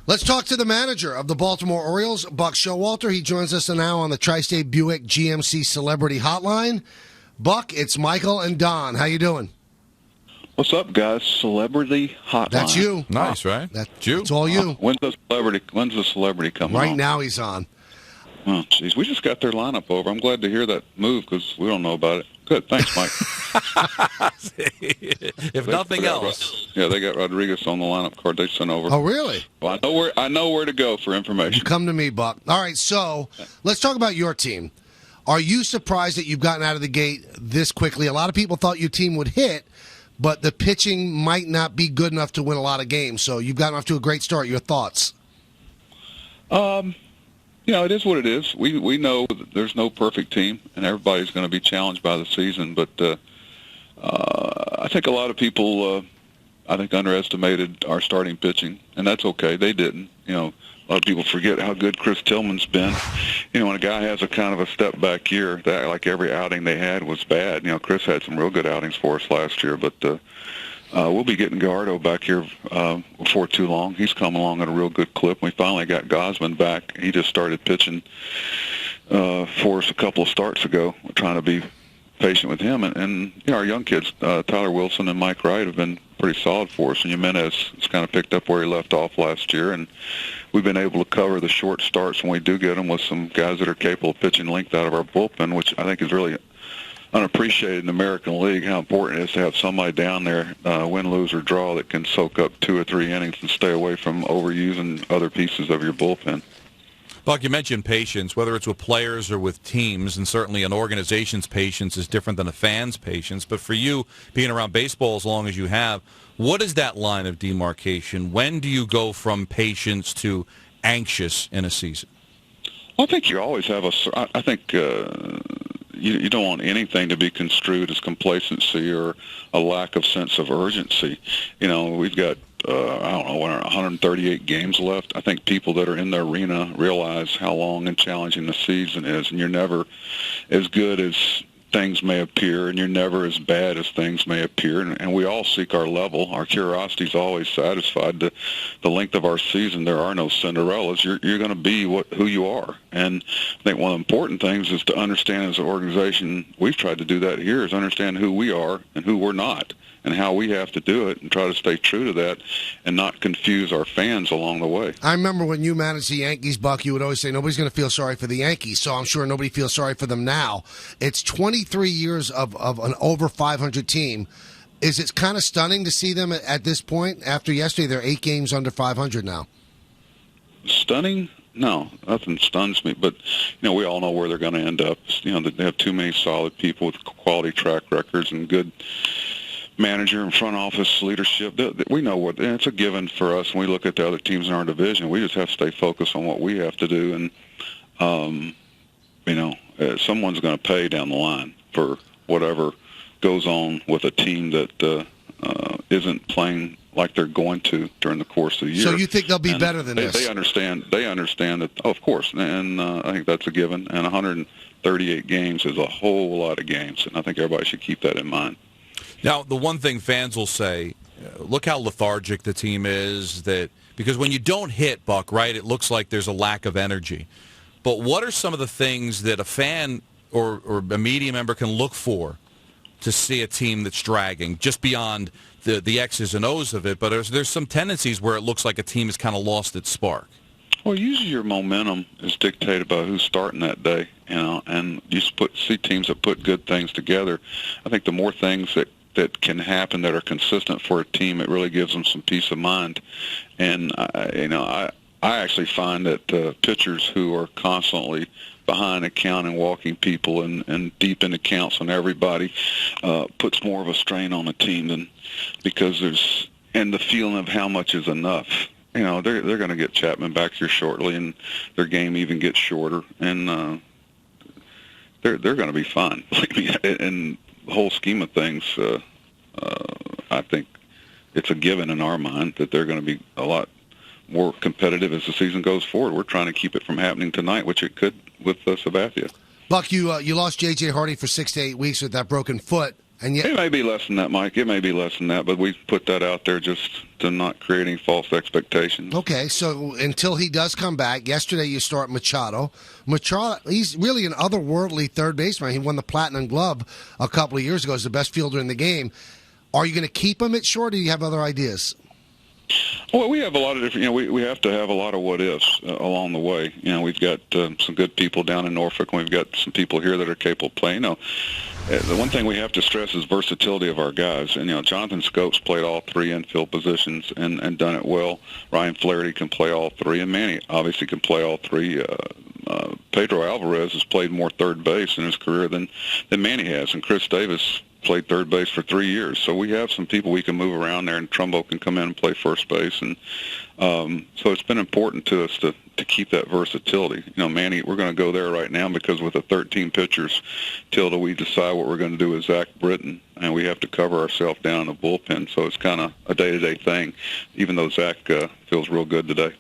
Let's talk to the manager of the Baltimore Orioles, Buck Showalter. He joins us now on the Tri-State Buick GMC Celebrity Hotline. Buck, it's Michael and Don. How you doing? What's up, guys? Celebrity Hotline. That's you. Nice, right? That's all you. When's the celebrity coming Right on? now he's on. Oh, jeez. We just got their lineup over. I'm glad to hear that move because we don't know about it. Good. Thanks, Mike. If nothing else. Yeah, they got Rodriguez on the lineup card they sent over. Oh, really? Well, I know where to go for information. You come to me, Buck. All right, so let's talk about your team. Are you surprised that you've gotten out of the gate this quickly? A lot of people thought your team would hit, but the pitching might not be good enough to win a lot of games. So you've gotten off to a great start. Your thoughts? It is what it is. We know that there's no perfect team, and everybody's going to be challenged by the season. But I think a lot of people, underestimated our starting pitching, and that's okay. They didn't. A lot of people forget how good Chris Tillman's been. When a guy has a kind of a step-back year, that like every outing they had was bad. Chris had some real good outings for us last year, but we'll be getting Gallardo back here before too long. He's come along at a real good clip. We finally got Gosman back. He just started pitching for us a couple of starts ago. We're trying to be patient with him. And our young kids, Tyler Wilson and Mike Wright, have been pretty solid for us. And Jimenez has kind of picked up where he left off last year. And we've been able to cover the short starts when we do get them with some guys that are capable of pitching length out of our bullpen, which I think is really unappreciated in the American League, how important it is to have somebody down there, win, lose, or draw, that can soak up 2 or 3 innings and stay away from overusing other pieces of your bullpen. Buck, you mentioned patience, whether it's with players or with teams, and certainly an organization's patience is different than a fan's patience. But for you, being around baseball as long as you have, what is that line of demarcation? When do you go from patience to anxious in a season? Well, I think you always have I think you don't want anything to be construed as complacency or a lack of sense of urgency. We've got 138 games left. I think people that are in the arena realize how long and challenging the season is, and you're never as good as things may appear, and you're never as bad as things may appear, and we all seek our level. Our curiosity is always satisfied. The length of our season, there are no Cinderellas. You're going to be who you are, and I think one of the important things is to understand as an organization, we've tried to do that here, is understand who we are and who we're not, and how we have to do it, and try to stay true to that and not confuse our fans along the way. I remember when you managed the Yankees, Buck, you would always say nobody's going to feel sorry for the Yankees, so I'm sure nobody feels sorry for them now. It's 23 years of an over 500 team. Is it kind of stunning to see them at this point? After yesterday, they're 8 games under 500 now. Stunning? No, nothing stuns me. But, we all know where they're going to end up. They have too many solid people with quality track records and good manager and front office leadership. We know what it's a given for us when we look at the other teams in our division. We just have to stay focused on what we have to do, and someone's going to pay down the line for whatever goes on with a team that isn't playing like they're going to during the course of the year. So you think they'll be better than this? They understand that, of course, and I think that's a given. And 138 games is a whole lot of games, and I think everybody should keep that in mind. Now, the one thing fans will say, look how lethargic the team is, because when you don't hit, Buck, right, it looks like there's a lack of energy. But what are some of the things that a fan or a media member can look for to see a team that's dragging, just beyond the X's and O's of it? But there's some tendencies where it looks like a team has kind of lost its spark. Well, usually your momentum is dictated by who's starting that day, and you see teams that put good things together. I think the more things that can happen that are consistent for a team, it really gives them some peace of mind. And I actually find that pitchers who are constantly behind a count and walking people and deep into counts on everybody puts more of a strain on a team than because and the feeling of how much is enough. They're going to get Chapman back here shortly, and their game even gets shorter, and they're going to be fine. And the whole scheme of things, I think it's a given in our mind that they're going to be a lot more competitive as the season goes forward. We're trying to keep it from happening tonight, which it could with Sabathia. Buck, you lost J.J. Hardy for 6 to 8 weeks with that broken foot. And yet, it may be less than that, Mike. It may be less than that, but we put that out there just to not create any false expectations. Okay, so until he does come back, yesterday you start Machado. Machado, he's really an otherworldly third baseman. He won the Platinum Glove a couple of years ago as the best fielder in the game. Are you going to keep him at short, or do you have other ideas? Well, we have a lot of different, we have to have a lot of what-ifs along the way. We've got some good people down in Norfolk, and we've got some people here that are capable of playing. The one thing we have to stress is versatility of our guys. And, Jonathan Scopes played all three infield positions and done it well. Ryan Flaherty can play all three, and Manny obviously can play all three. Pedro Alvarez has played more third base in his career than Manny has, and Chris Davis played third base for 3 years. So we have some people we can move around there, and Trumbo can come in and play first base. And so it's been important to us to keep that versatility. Manny, we're going to go there right now because with the 13 pitchers till we decide what we're going to do with Zach Britton, and we have to cover ourselves down in the bullpen. So it's kind of a day-to-day thing, even though Zach feels real good today.